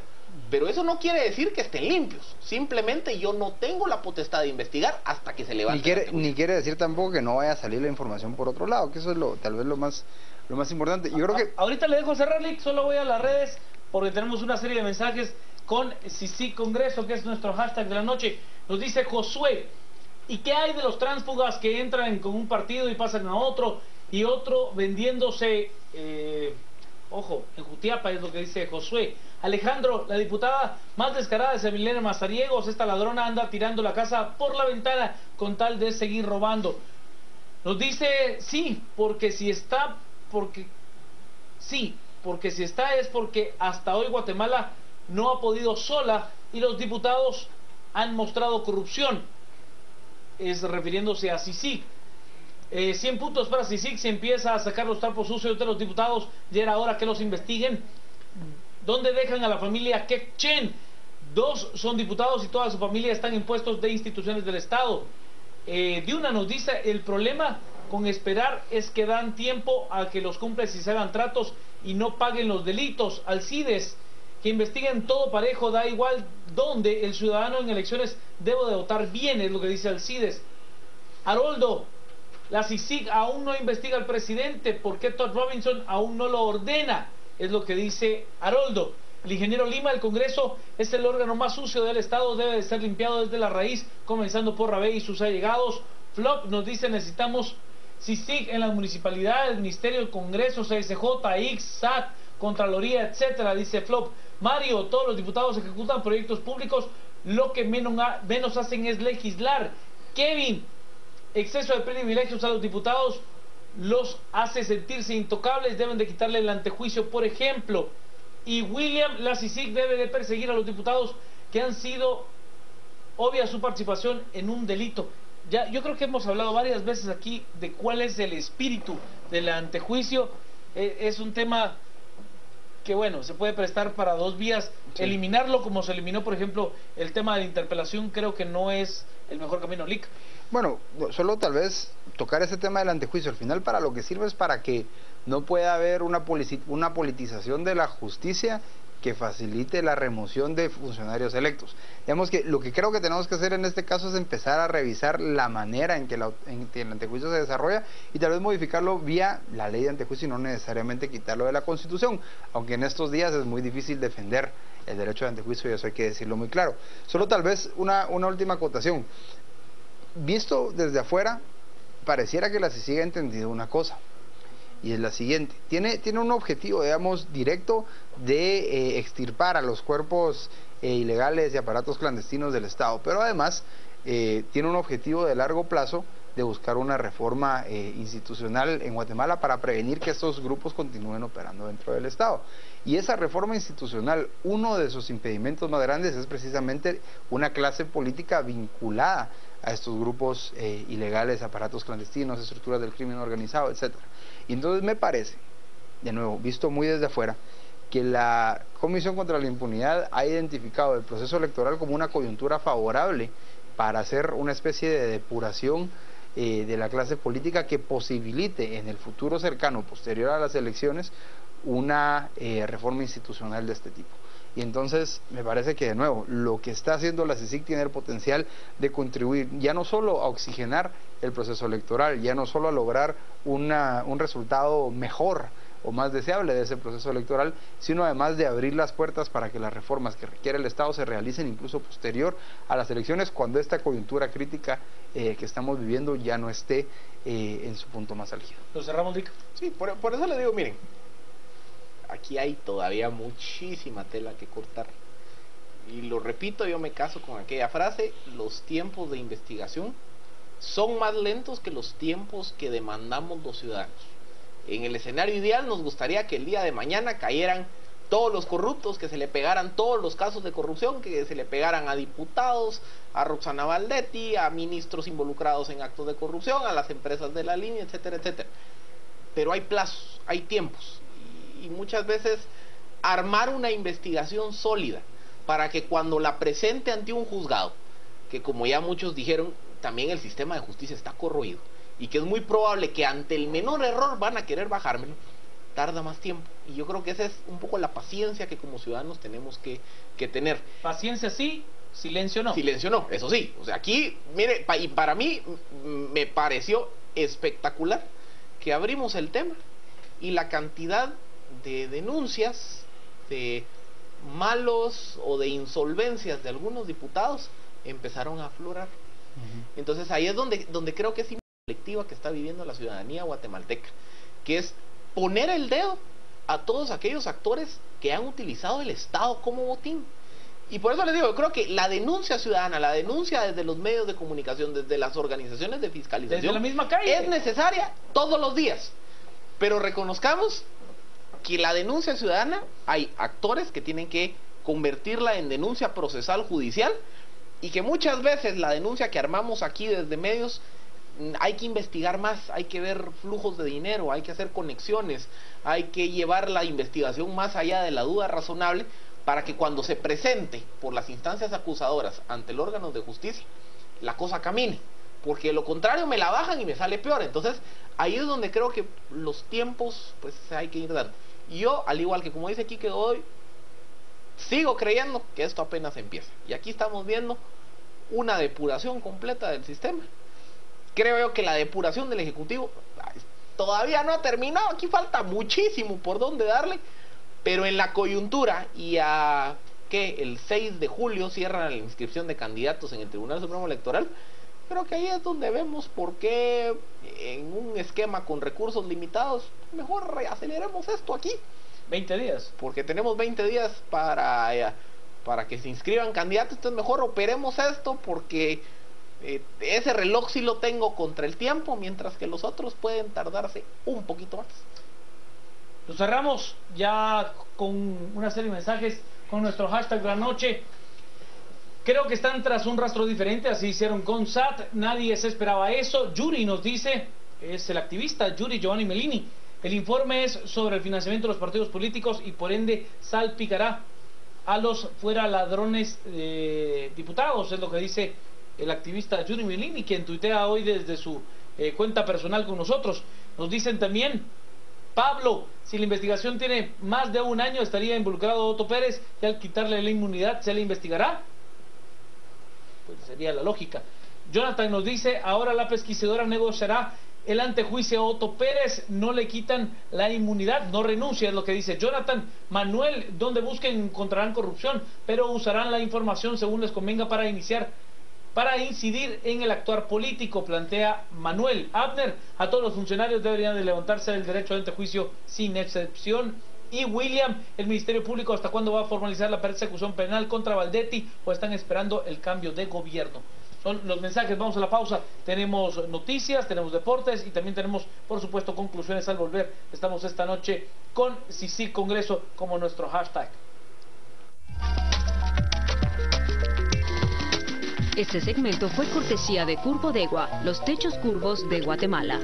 Pero eso no quiere decir que estén limpios. Simplemente yo no tengo la potestad de investigar hasta que se levante. Ni quiere decir tampoco que no vaya a salir la información por otro lado, que eso es tal vez lo más importante. Yo creo que... Ahorita le dejo cerrar, Lick, solo voy a las redes porque tenemos una serie de mensajes con CICIG Congreso, que es nuestro hashtag de la noche. Nos dice Josué, ¿y qué hay de los tránsfugas que entran con un partido y pasan a otro? Y otro vendiéndose, ojo, en Jutiapa, es lo que dice Josué. Alejandro, la diputada más descarada es Emiliana Mazariegos. Esta ladrona anda tirando la casa por la ventana con tal de seguir robando. Nos dice, sí, porque si está es porque hasta hoy Guatemala no ha podido sola y los diputados han mostrado corrupción. Es refiriéndose a CICIG. 100 puntos para CICIG, se empieza a sacar los trapos sucios de los diputados. Ya era hora que los investiguen. ¿Dónde dejan a la familia Kekchen? 2 son diputados y toda su familia están en puestos de instituciones del Estado. Diuna nos dice, el problema con esperar es que dan tiempo a que los cómplices se hagan tratos y no paguen los delitos. Alcides, que investiguen todo parejo, da igual dónde, el ciudadano en elecciones debe de votar bien, es lo que dice Alcides. Haroldo, la CICIG aún no investiga al presidente, ¿por qué Todd Robinson aún no lo ordena? Es lo que dice Haroldo. El ingeniero Lima, el Congreso es el órgano más sucio del Estado, debe de ser limpiado desde la raíz, comenzando por Rabé y sus allegados. Flop nos dice, necesitamos CICIG en las municipalidades, Ministerio, el Congreso, CSJ, IX, SAT, Contraloría, etcétera, dice Flop. Mario, todos los diputados ejecutan proyectos públicos, lo que menos hacen es legislar. Kevin, exceso de privilegios a los diputados los hace sentirse intocables, deben de quitarle el antejuicio, por ejemplo. Y William, la CICIG debe de perseguir a los diputados que han sido obvia su participación en un delito. Ya, yo creo que hemos hablado varias veces aquí de cuál es el espíritu del antejuicio. Es un tema que, bueno, se puede prestar para 2 vías. Sí. Eliminarlo, como se eliminó, por ejemplo, el tema de la interpelación, creo que no es el mejor camino, Lick. Bueno, solo tal vez tocar ese tema del antejuicio. Al final, para lo que sirve es para que no pueda haber una politización de la justicia que facilite la remoción de funcionarios electos. Digamos que lo que creo que tenemos que hacer en este caso es empezar a revisar la manera en que el antejuicio se desarrolla y tal vez modificarlo vía la ley de antejuicio y no necesariamente quitarlo de la Constitución, aunque en estos días es muy difícil defender el derecho de antejuicio y eso hay que decirlo muy claro. Solo tal vez una última acotación. Visto desde afuera, pareciera que la CICIG ha entendido una cosa, y es la siguiente. Tiene un objetivo, digamos, directo de extirpar a los cuerpos ilegales y aparatos clandestinos del Estado, pero además tiene un objetivo de largo plazo de buscar una reforma institucional en Guatemala para prevenir que estos grupos continúen operando dentro del Estado. Y esa reforma institucional, uno de sus impedimentos más grandes es precisamente una clase política vinculada a estos grupos ilegales, aparatos clandestinos, estructuras del crimen organizado, etcétera. Y entonces me parece, de nuevo, visto muy desde afuera, que la Comisión contra la Impunidad ha identificado el proceso electoral como una coyuntura favorable para hacer una especie de depuración de la clase política que posibilite en el futuro cercano, posterior a las elecciones, una reforma institucional de este tipo. Y entonces me parece que de nuevo lo que está haciendo la CICIG tiene el potencial de contribuir ya no solo a oxigenar el proceso electoral, ya no solo a lograr un resultado mejor o más deseable de ese proceso electoral, sino además de abrir las puertas para que las reformas que requiere el Estado se realicen incluso posterior a las elecciones, cuando esta coyuntura crítica que estamos viviendo ya no esté en su punto más álgido. ¿Lo cerramos, Rick? Sí, por eso le digo, miren, aquí hay todavía muchísima tela que cortar. Y lo repito, yo me caso con aquella frase, los tiempos de investigación son más lentos que los tiempos que demandamos los ciudadanos. En el escenario ideal nos gustaría que el día de mañana cayeran todos los corruptos, que se le pegaran todos los casos de corrupción, que se le pegaran a diputados, a Roxana Valdetti, a ministros involucrados en actos de corrupción, a las empresas de la línea, etcétera, etcétera. Pero hay plazos, hay tiempos. Y muchas veces armar una investigación sólida para que cuando la presente ante un juzgado, que como ya muchos dijeron, también el sistema de justicia está corroído y que es muy probable que ante el menor error van a querer bajármelo, tarda más tiempo. Y yo creo que esa es un poco la paciencia que como ciudadanos tenemos que tener. Paciencia sí, silencio no. Silencio no, eso sí. O sea, aquí, mire, y para mí me pareció espectacular que abrimos el tema y la cantidad de denuncias de malos o de insolvencias de algunos diputados empezaron a aflorar. Entonces ahí es donde creo que es colectiva que está viviendo la ciudadanía guatemalteca, que es poner el dedo a todos aquellos actores que han utilizado el Estado como botín. Y por eso les digo, yo creo que la denuncia ciudadana, la denuncia desde los medios de comunicación, desde las organizaciones de fiscalización, desde la misma calle, es necesaria todos los días. Pero reconozcamos que la denuncia ciudadana, hay actores que tienen que convertirla en denuncia procesal judicial, y que muchas veces la denuncia que armamos aquí desde medios, hay que investigar más, hay que ver flujos de dinero, hay que hacer conexiones, hay que llevar la investigación más allá de la duda razonable, para que cuando se presente por las instancias acusadoras ante el órgano de justicia, la cosa camine, porque de lo contrario me la bajan y me sale peor. Entonces ahí es donde creo que los tiempos pues hay que ir dando. Y yo, al igual que como dice Quique Godoy, sigo creyendo que esto apenas empieza, y aquí estamos viendo una depuración completa del sistema. Creo yo que la depuración del Ejecutivo todavía no ha terminado, aquí falta muchísimo por dónde darle, pero en la coyuntura y a que el 6 de julio cierran la inscripción de candidatos en el Tribunal Supremo Electoral, creo que ahí es donde vemos por qué en un esquema con recursos limitados, mejor aceleremos esto aquí. 20 días. Porque tenemos 20 días para que se inscriban candidatos, entonces mejor operemos esto, porque ese reloj sí lo tengo contra el tiempo, mientras que los otros pueden tardarse un poquito más. Lo cerramos ya con una serie de mensajes con nuestro hashtag de la noche. Creo que están tras un rastro diferente, así hicieron con SAT, nadie se esperaba eso. Yuri nos dice, es el activista Yuri Giovanni Melini, el informe es sobre el financiamiento de los partidos políticos y por ende salpicará a los fuera ladrones diputados, es lo que dice el activista Yuri Melini, quien tuitea hoy desde su cuenta personal con nosotros. Nos dicen también, Pablo, si la investigación tiene más de un año estaría involucrado Otto Pérez y al quitarle la inmunidad se le investigará. Pues sería la lógica. Jonathan nos dice, ahora la pesquisadora negociará el antejuicio a Otto Pérez, no le quitan la inmunidad, no renuncia, es lo que dice Jonathan. Manuel, donde busquen encontrarán corrupción, pero usarán la información según les convenga para incidir en el actuar político, plantea Manuel. Abner, a todos los funcionarios deberían de levantarse del derecho de antejuicio sin excepción. Y William, el Ministerio Público, ¿hasta cuándo va a formalizar la persecución penal contra Valdetti o están esperando el cambio de gobierno? Son los mensajes, vamos a la pausa. Tenemos noticias, tenemos deportes y también tenemos, por supuesto, conclusiones al volver. Estamos esta noche con CICIG Congreso como nuestro hashtag. Este segmento fue cortesía de Curvo Degua, los techos curvos de Guatemala.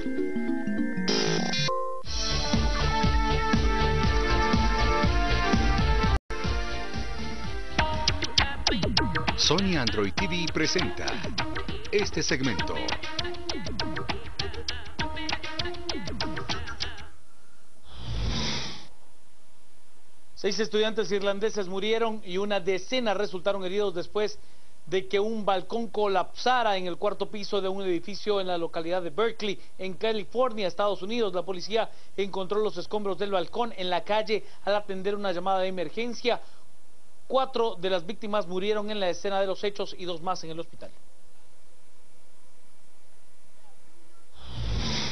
Sony Android TV presenta este segmento. Seis estudiantes irlandeses murieron y una decena resultaron heridos después de que un balcón colapsara en el cuarto piso de un edificio en la localidad de Berkeley, en California, Estados Unidos. La policía encontró los escombros del balcón en la calle al atender una llamada de emergencia. 4 de las víctimas murieron en la escena de los hechos y 2 más en el hospital.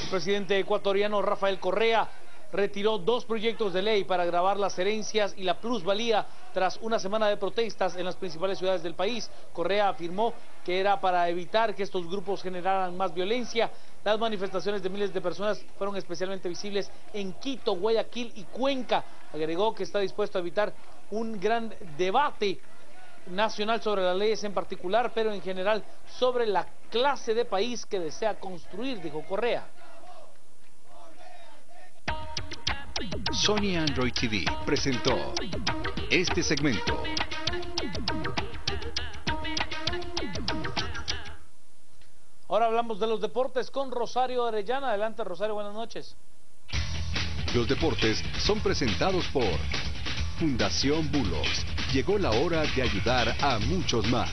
El presidente ecuatoriano Rafael Correa retiró 2 proyectos de ley para gravar las herencias y la plusvalía tras una semana de protestas en las principales ciudades del país. Correa afirmó que era para evitar que estos grupos generaran más violencia. Las manifestaciones de miles de personas fueron especialmente visibles en Quito, Guayaquil y Cuenca. Agregó que está dispuesto a evitar un gran debate nacional sobre las leyes en particular, pero en general sobre la clase de país que desea construir, dijo Correa. Sony Android TV presentó este segmento. Ahora hablamos de los deportes con Rosario Arellana. Adelante, Rosario, buenas noches. Los deportes son presentados por Fundación Bulos. Llegó la hora de ayudar a muchos más.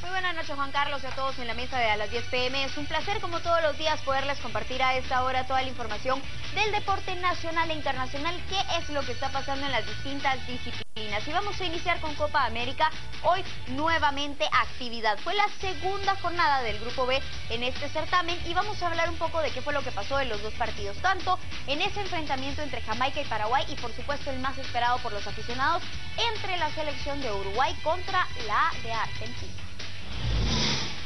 Muy buenas noches, Juan Carlos, y a todos en la mesa de A las 10 p.m. Es un placer, como todos los días, poderles compartir a esta hora toda la información del deporte nacional e internacional, qué es lo que está pasando en las distintas disciplinas. Y vamos a iniciar con Copa América. Hoy nuevamente actividad. Fue la segunda jornada del Grupo B en este certamen y vamos a hablar un poco de qué fue lo que pasó en los dos partidos, tanto en ese enfrentamiento entre Jamaica y Paraguay y por supuesto el más esperado por los aficionados, entre la selección de Uruguay contra la de Argentina.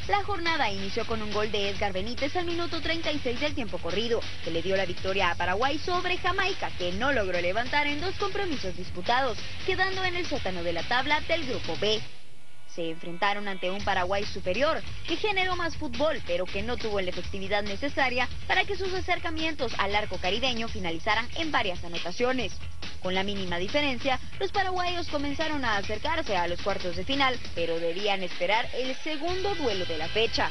La jornada inició con un gol de Edgar Benítez al minuto 36 del tiempo corrido, que le dio la victoria a Paraguay sobre Jamaica, que no logró levantar en dos compromisos disputados, quedando en el sótano de la tabla del Grupo B. Se enfrentaron ante un Paraguay superior, que generó más fútbol, pero que no tuvo la efectividad necesaria para que sus acercamientos al arco caribeño finalizaran en varias anotaciones. Con la mínima diferencia, los paraguayos comenzaron a acercarse a los cuartos de final, pero debían esperar el segundo duelo de la fecha.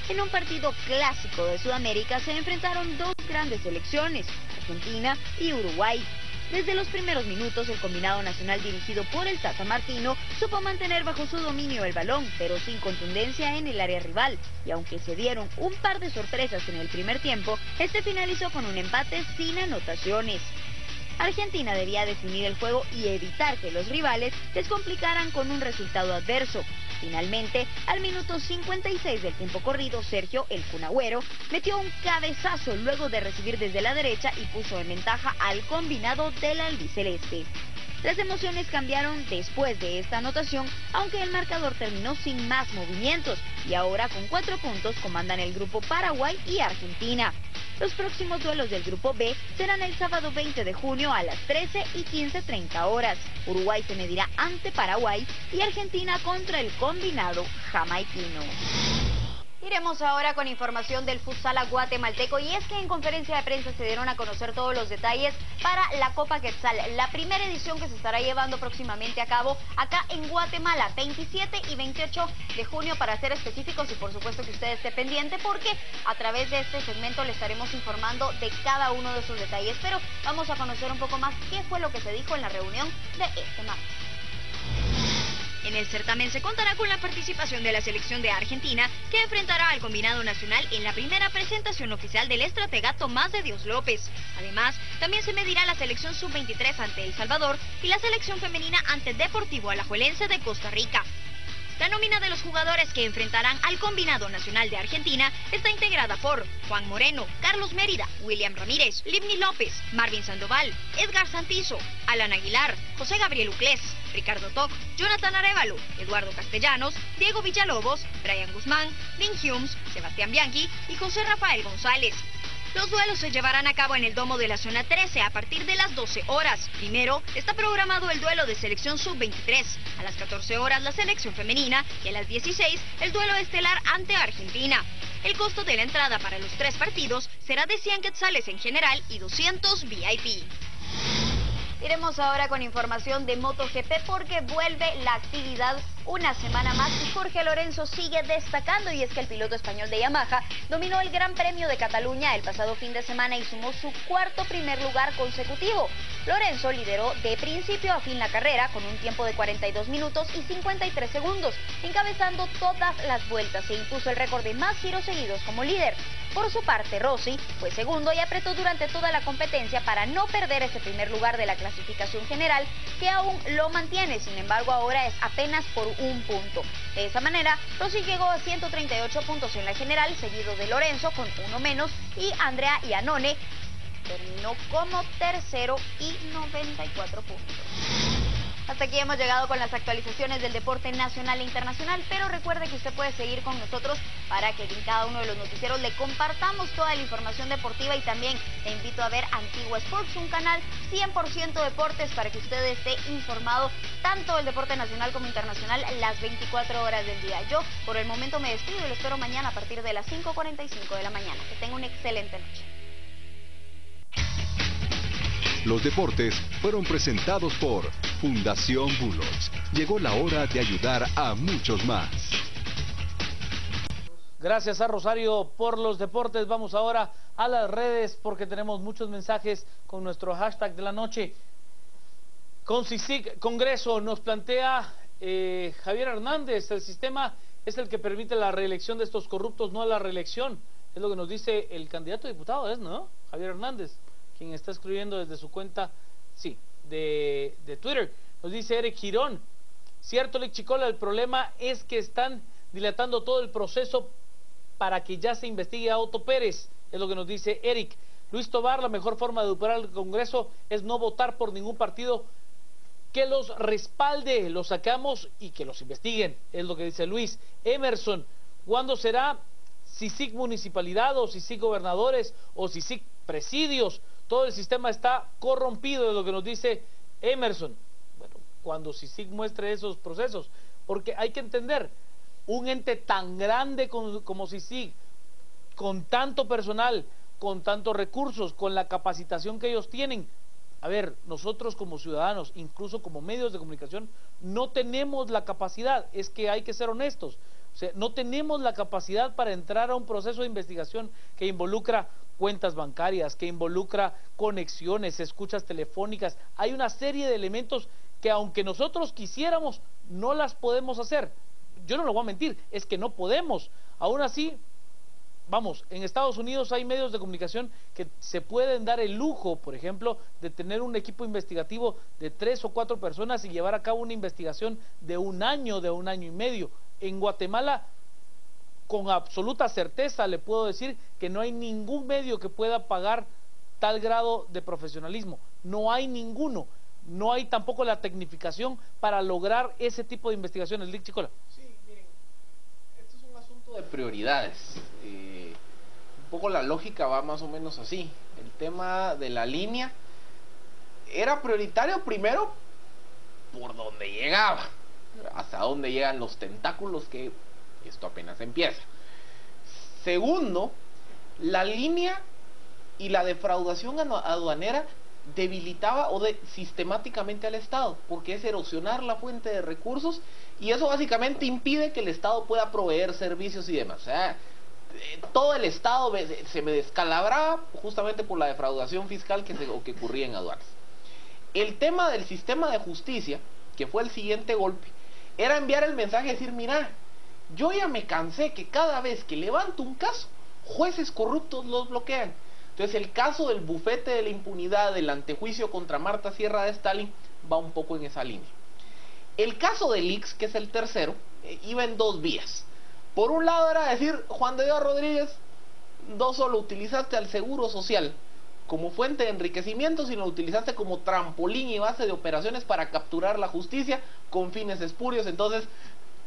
En un partido clásico de Sudamérica se enfrentaron dos grandes selecciones, Argentina y Uruguay. Desde los primeros minutos, el combinado nacional dirigido por el Tata Martino supo mantener bajo su dominio el balón, pero sin contundencia en el área rival. Y aunque se dieron un par de sorpresas en el primer tiempo, este finalizó con un empate sin anotaciones. Argentina debía definir el juego y evitar que los rivales les complicaran con un resultado adverso. Finalmente, al minuto 56 del tiempo corrido, Sergio El Kun Agüero metió un cabezazo luego de recibir desde la derecha y puso en ventaja al combinado del albiceleste. Las emociones cambiaron después de esta anotación, aunque el marcador terminó sin más movimientos y ahora con 4 puntos comandan el grupo Paraguay y Argentina. Los próximos duelos del Grupo B serán el sábado 20 de junio a las 13 y 15:30 horas. Uruguay se medirá ante Paraguay y Argentina contra el combinado jamaiquino. Iremos ahora con información del futsal guatemalteco y es que en conferencia de prensa se dieron a conocer todos los detalles para la Copa Quetzal, la primera edición que se estará llevando próximamente a cabo acá en Guatemala, 27 y 28 de junio para ser específicos, y por supuesto que usted esté pendiente porque a través de este segmento le estaremos informando de cada uno de esos detalles, pero vamos a conocer un poco más qué fue lo que se dijo en la reunión de este martes. En el certamen se contará con la participación de la selección de Argentina, que enfrentará al combinado nacional en la primera presentación oficial del estratega Tomás de Dios López. Además, también se medirá la selección sub-23 ante El Salvador y la selección femenina ante Deportivo Alajuelense de Costa Rica. La nómina de los jugadores que enfrentarán al combinado nacional de Argentina está integrada por Juan Moreno, Carlos Mérida, William Ramírez, Livni López, Marvin Sandoval, Edgar Santizo, Alan Aguilar, José Gabriel Uclés, Ricardo Toc, Jonathan Arévalo, Eduardo Castellanos, Diego Villalobos, Brian Guzmán, Lynn Humes, Sebastián Bianchi y José Rafael González. Los duelos se llevarán a cabo en el domo de la zona 13 a partir de las 12 horas. Primero está programado el duelo de selección sub-23, a las 14 horas la selección femenina y a las 16 el duelo estelar ante Argentina. El costo de la entrada para los 3 partidos será de 100 quetzales en general y 200 VIP. Iremos ahora con información de MotoGP porque vuelve la actividad una semana más y Jorge Lorenzo sigue destacando, y es que el piloto español de Yamaha dominó el Gran Premio de Cataluña el pasado fin de semana y sumó su cuarto primer lugar consecutivo. Lorenzo lideró de principio a fin la carrera con un tiempo de 42 minutos y 53 segundos, encabezando todas las vueltas e impuso el récord de más giros seguidos como líder. Por su parte, Rossi fue segundo y apretó durante toda la competencia para no perder ese primer lugar de la clasificación general, que aún lo mantiene, sin embargo ahora es apenas por un punto. De esa manera, Rossi llegó a 138 puntos en la general, seguido de Lorenzo con uno menos, y Andrea Iannone terminó como tercero y 94 puntos. Hasta aquí hemos llegado con las actualizaciones del deporte nacional e internacional, pero recuerde que usted puede seguir con nosotros para que en cada uno de los noticieros le compartamos toda la información deportiva, y también le invito a ver Antigua Sports, un canal 100% deportes para que usted esté informado tanto del deporte nacional como internacional las 24 horas del día. Yo por el momento me despido y lo espero mañana a partir de las 5:45 de la mañana. Que tenga una excelente noche. Los deportes fueron presentados por Fundación Bulos. Llegó la hora de ayudar a muchos más. Gracias a Rosario por los deportes. Vamos ahora a las redes porque tenemos muchos mensajes con nuestro hashtag de la noche. Con CICIG Congreso nos plantea Javier Hernández, el sistema es el que permite la reelección de estos corruptos, no la reelección. Es lo que nos dice el candidato a diputado, ¿no? Javier Hernández, quien está escribiendo desde su cuenta, sí, de Twitter. Nos dice Eric Girón, cierto, Lick Chicola, el problema es que están dilatando todo el proceso para que ya se investigue a Otto Pérez, es lo que nos dice Eric. Luis Tobar, la mejor forma de educar al Congreso es no votar por ningún partido que los respalde, los sacamos y que los investiguen, es lo que dice Luis. Emerson, ¿cuándo será CICIG municipalidad o CICIG gobernadores o CICIG presidios? Todo el sistema está corrompido, es lo que nos dice Emerson. Bueno, cuando CICIG muestre esos procesos, porque hay que entender, un ente tan grande como CICIG, con tanto personal, con tantos recursos, con la capacitación que ellos tienen, a ver, nosotros como ciudadanos, incluso como medios de comunicación, no tenemos la capacidad, es que hay que ser honestos, o sea, no tenemos la capacidad para entrar a un proceso de investigación que involucra cuentas bancarias, que involucra conexiones, escuchas telefónicas, hay una serie de elementos que aunque nosotros quisiéramos, no las podemos hacer. Yo no lo voy a mentir, es que no podemos. Aún así, vamos, en Estados Unidos hay medios de comunicación que se pueden dar el lujo, por ejemplo, de tener un equipo investigativo de 3 o 4 personas y llevar a cabo una investigación de un año y medio. En Guatemala, con absoluta certeza le puedo decir que no hay ningún medio que pueda pagar tal grado de profesionalismo. No hay ninguno. No hay tampoco la tecnificación para lograr ese tipo de investigaciones. Lick Chicola. Sí, miren, esto es un asunto de prioridades. Un poco la lógica va más o menos así. El tema de la línea era prioritario primero por donde llegaba, hasta dónde llegan los tentáculos, que esto apenas empieza. Segundo, la línea y la defraudación aduanera debilitaba sistemáticamente al Estado, porque es erosionar la fuente de recursos y eso básicamente impide que el Estado pueda proveer servicios y demás. O sea, todo el Estado se me descalabraba justamente por la defraudación fiscal que ocurría en aduanas. El tema del sistema de justicia, que fue el siguiente golpe, era enviar el mensaje y decir, mira, yo ya me cansé que cada vez que levanto un caso, jueces corruptos los bloquean. Entonces el caso del bufete de la impunidad, del antejuicio contra Marta Sierra de Stalin, va un poco en esa línea. El caso de Lix, que es el tercero, iba en dos vías. Por un lado era decir, Juan de Dios Rodríguez, no solo utilizaste al Seguro Social como fuente de enriquecimiento, sino lo utilizaste como trampolín y base de operaciones para capturar la justicia con fines espurios. Entonces,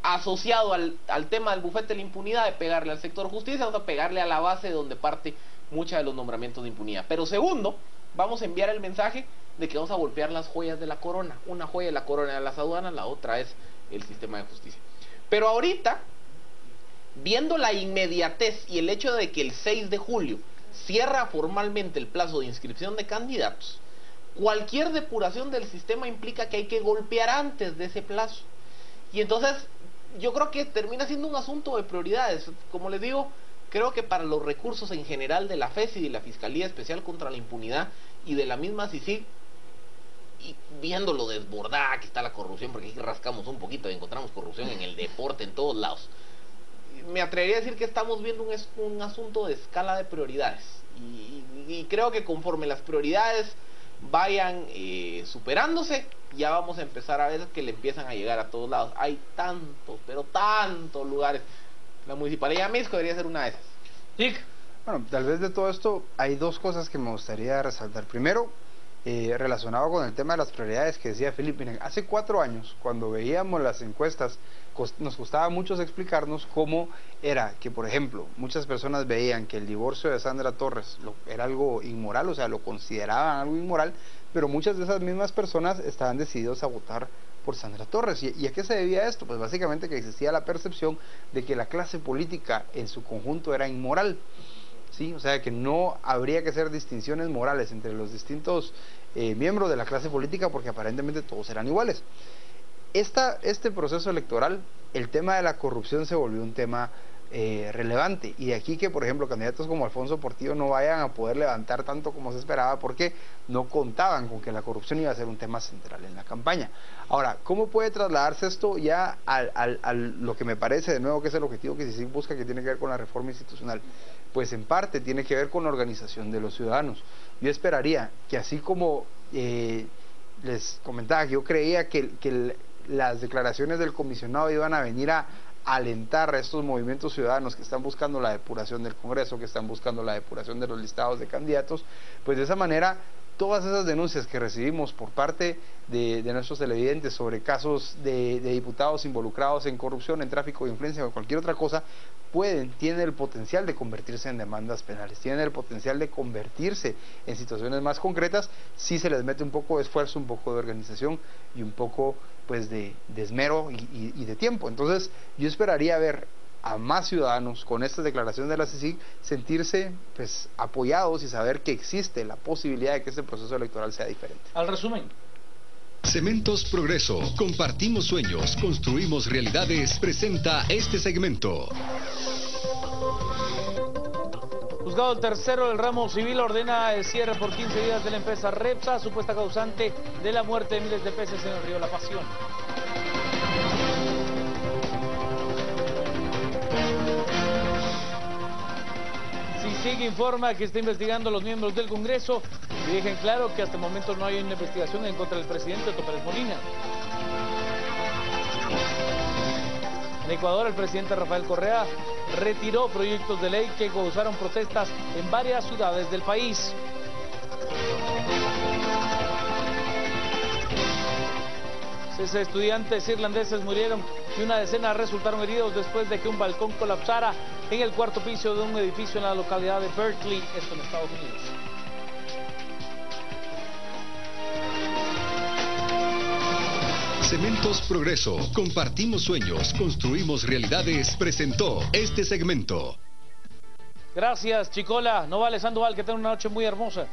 asociado al tema del bufete de la impunidad, de pegarle al sector justicia, vamos a pegarle a la base de donde parte muchos de los nombramientos de impunidad. Pero segundo, vamos a enviar el mensaje de que vamos a golpear las joyas de la corona. Una joya de la corona de las aduanas, la otra es el sistema de justicia. Pero ahorita, viendo la inmediatez y el hecho de que el 6 de julio cierra formalmente el plazo de inscripción de candidatos, cualquier depuración del sistema implica que hay que golpear antes de ese plazo. Y entonces, yo creo que termina siendo un asunto de prioridades. Como les digo, creo que para los recursos en general de la FESI y de la Fiscalía Especial contra la Impunidad y de la misma CICIG, y viendo lo desbordada que está la corrupción, porque aquí rascamos un poquito y encontramos corrupción en el deporte, en todos lados, me atrevería a decir que estamos viendo un asunto de escala de prioridades. Y creo que conforme las prioridades vayan superándose, ya vamos a empezar a ver que le empiezan a llegar a todos lados. Hay tantos, pero tantos lugares. La Municipalidad de Misco debería ser una de esas. Lick. Bueno, tal vez de todo esto hay dos cosas que me gustaría resaltar. Primero, relacionado con el tema de las prioridades que decía Felipe. Miren, hace 4 años, cuando veíamos las encuestas, nos costaba mucho explicarnos cómo era que, por ejemplo, muchas personas veían que el divorcio de Sandra Torres era algo inmoral, o sea, lo consideraban algo inmoral, pero muchas de esas mismas personas estaban decididos a votar por Sandra Torres. ¿Y a qué se debía esto? Pues básicamente que existía la percepción de que la clase política en su conjunto era inmoral. ¿Sí? O sea, que no habría que hacer distinciones morales entre los distintos miembros de la clase política, porque aparentemente todos eran iguales. Este proceso electoral, el tema de la corrupción se volvió un tema relevante. Y de aquí que, por ejemplo, candidatos como Alfonso Portillo no vayan a poder levantar tanto como se esperaba, porque no contaban con que la corrupción iba a ser un tema central en la campaña. Ahora, ¿cómo puede trasladarse esto ya a lo que me parece de nuevo que es el objetivo que CICIG busca, que tiene que ver con la reforma institucional? Pues en parte tiene que ver con la organización de los ciudadanos. Yo esperaría que, así como les comentaba, yo creía que las declaraciones del comisionado iban a venir a alentar a estos movimientos ciudadanos que están buscando la depuración del Congreso, que están buscando la depuración de los listados de candidatos, pues de esa manera todas esas denuncias que recibimos por parte de nuestros televidentes sobre casos de diputados involucrados en corrupción, en tráfico de influencia o cualquier otra cosa, tienen el potencial de convertirse en demandas penales, tienen el potencial de convertirse en situaciones más concretas si se les mete un poco de esfuerzo, un poco de organización y un poco pues de esmero y de tiempo. Entonces yo esperaría ver a más ciudadanos con estas declaraciones de la CICIG sentirse pues apoyados y saber que existe la posibilidad de que este proceso electoral sea diferente. Al resumen. Cementos Progreso, compartimos sueños, construimos realidades, presenta este segmento. Juzgado tercero del ramo civil ordena el cierre por 15 días de la empresa Repsa, supuesta causante de la muerte de miles de peces en el río La Pasión. CICIG informa que está investigando a los miembros del Congreso y dejan claro que hasta el momento no hay una investigación en contra del presidente Otto Pérez Molina. En Ecuador, el presidente Rafael Correa retiró proyectos de ley que causaron protestas en varias ciudades del país. 6 estudiantes irlandeses murieron y una decena resultaron heridos después de que un balcón colapsara en el cuarto piso de un edificio en la localidad de Berkeley, esto en Estados Unidos. Cementos Progreso, compartimos sueños, construimos realidades, presentó este segmento. Gracias, Chicola. Novales Sandoval, que tenga una noche muy hermosa.